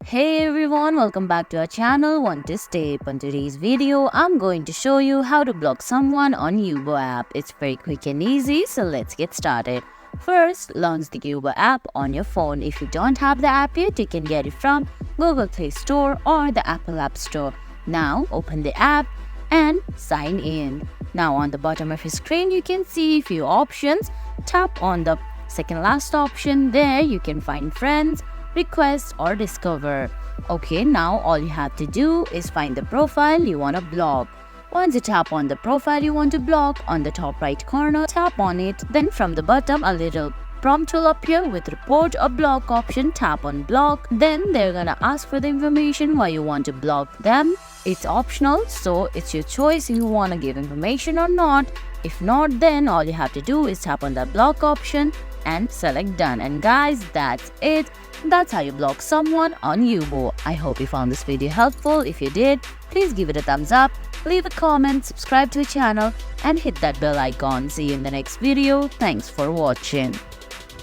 Hey everyone, welcome back to our channel Want to Step. On today's video, I'm going to show you how to block someone on Yubo app. It's very quick and easy, so let's get started. First, launch the Yubo app on your phone. If you don't have the app yet, you can get it from Google Play Store or the Apple App Store. Now, open the app and sign in. Now, on the bottom of your screen, you can see a few options. Tap on the second last option. There, you can find friends, request or discover. Okay, now all you have to do is find the profile you want to block. Once you tap on the profile you want to block, on the top right corner, tap on it. Then from the bottom, a little prompt will appear with report or block option. Tap on block. Then they're gonna ask for the information why you want to block them. It's optional, so it's your choice if you want to give information or not. If not, then all you have to do is tap on the block option and select done. And guys, that's it. That's how you block someone on Yubo. I hope you found this video helpful. If you did, please give it a thumbs up, leave a comment, subscribe to the channel and hit that bell icon. See you in the next video. Thanks for watching.